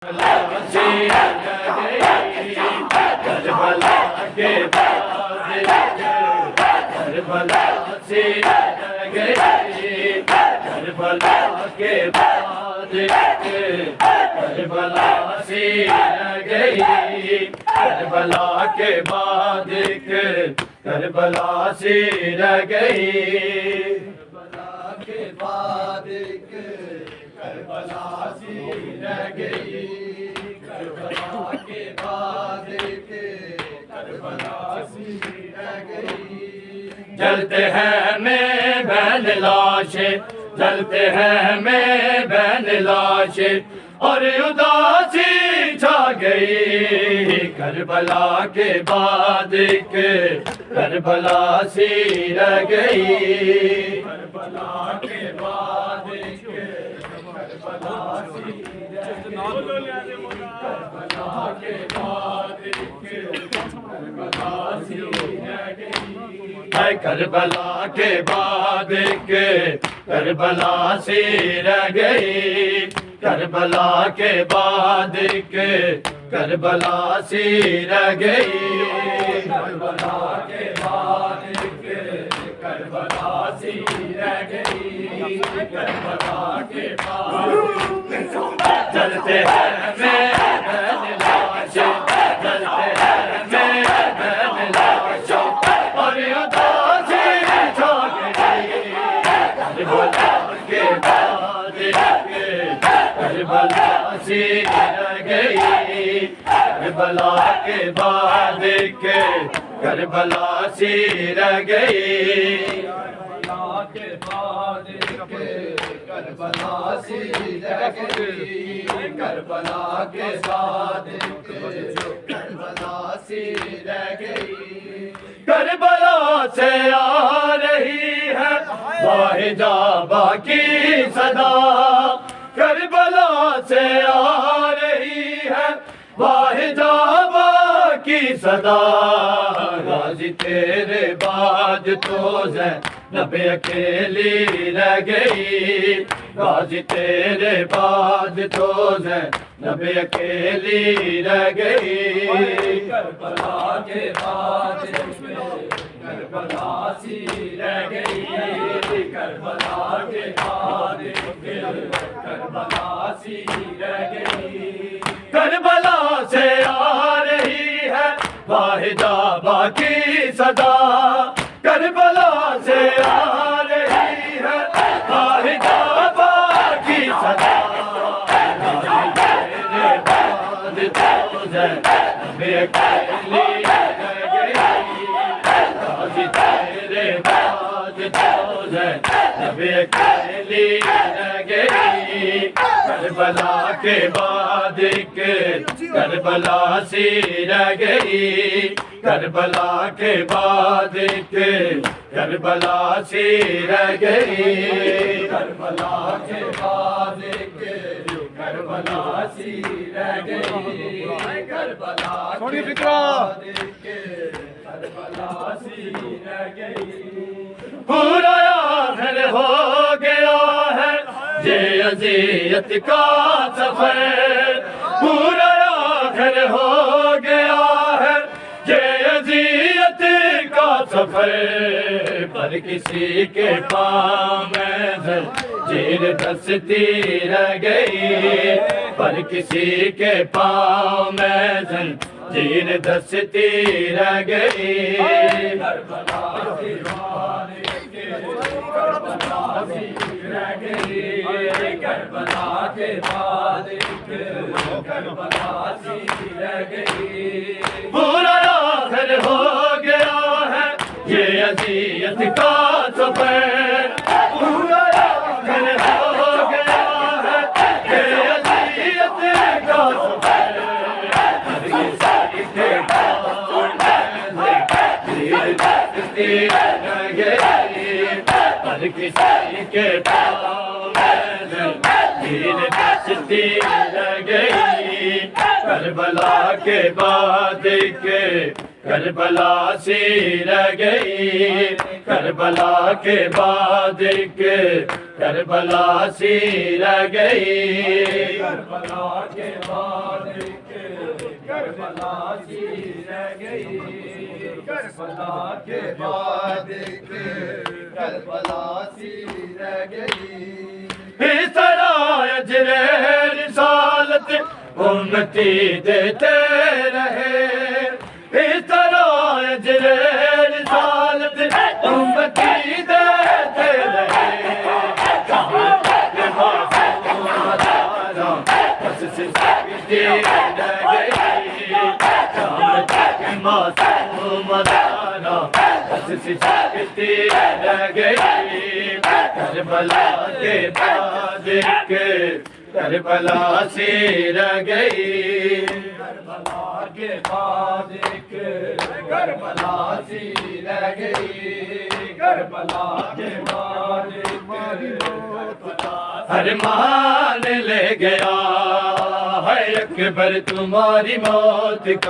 کربلا کے بعد کربلا سے گئی، کربلا کے بعد کربلا سے گئی، کربلا کے بعد کربلا سے گئی، کربلا کے بعد کربلا سے گئی، کربلا کے بعد کربلا سے گئی۔ جلتے ہیں میں بین لاشیں، جلتے ہیں میں بین لاشیں، اور اداسی چھا گئی، کربلا کے بعد کربلا سی رہ گئی، کربلا کے بعد کربلا سی رہ گئی، کربلا کے بعد کربلا سی رہ گئی، کربلا کے بعد کربلا سی رہ گئی، کربلا کے بعد کربلا سی رہ گئی، کربلا کے بعد کربلا سی رہ گئی، کربلا کے بعد جلتے ہیں میں بین لاشیں، جلتے ہیں میں بین لاشیں، اور اداسی چھا گئی، کربلا کے بعد کربلا سی رہ گئی، کربلا کے بعد کربلا سی رہ گئی، کربلا کے بعد کربلا سی رہ گئی، کربلا کے بعد کربلا سی رہ گئی، کربلا سے آ رہی ہے واحدہ با کی صدا، کربلا سے آ رہی ہے واحدہ با کی صدا، غازی تیرے بعد تو زینب اکیلی رہ گئی، غازی تیرے بعد تو زینب اکیلی رہ گئی، کربلا کے بعد کربلا سی رہ گئی، کربلا کے بعد کربلا سی رہ گئی، کربلا سے آ رہی ہے واحدہ با کی صدا، کربلا سے آ رہی ہے واحدہ با کی صدا، تیرے بعد تو زینب اکیلی رہ گئی، غازی تیرے بعد تو زینب اکیلی رہ گئی، کربلا کے بعد کربلا سی رہ گئی، کربلا کے بعد کربلا سی رہ گئی، کربلا کے بعد کربلا سی رہ گئی، کربلا کے بعد کربلا سی رہ گئی، پورا آخر ہو گیا ہے یہ اذیت کا سفر، پورا آخر ہو گیا ہے یہ اذیت کا سفر، پر کسی کے پاؤں میں زنجیر دستی رہ گئی، پر کسی کے پاؤں میں زنجیر دستی رہ گئی، کربلا کے بعد کربلا سی رہ گئی، کربلا کے بعد کربلا سی رہ گئی، پورا آخر ہو گیا ہے یہ اذیت کا سفر، پورا آخر ہو گیا ہے یہ اذیت کا سفر، ہر کسی کے پاؤں میں زنجیر دستی رہ گئی، ہر کسی کے پاؤں میں زنجیر دستی رہ گئی، کربلا کے بعد کربلا سی رہ گئی کربلا کے بعد ایک کربلا سی رہ گئی کربلا کے بعد ایک کربلا سی رہ گئی کربلا کے بعد ایک کربلا سی رہ گئی اس طرح اجر رسالت امتی دیتے رہے اس طرح اجر رسالت امتی دیتے رہے بس سکتی رہ گئی معصوم دانا بس سکتی رہ گئی کربلا کے بعد ایک کربلا سی رہ گئی کربلا کے بعد ایک کربلا سی رہ گئی کربلا کے بعد ارمان لے گیا ہے اکبر تمہاری موت کا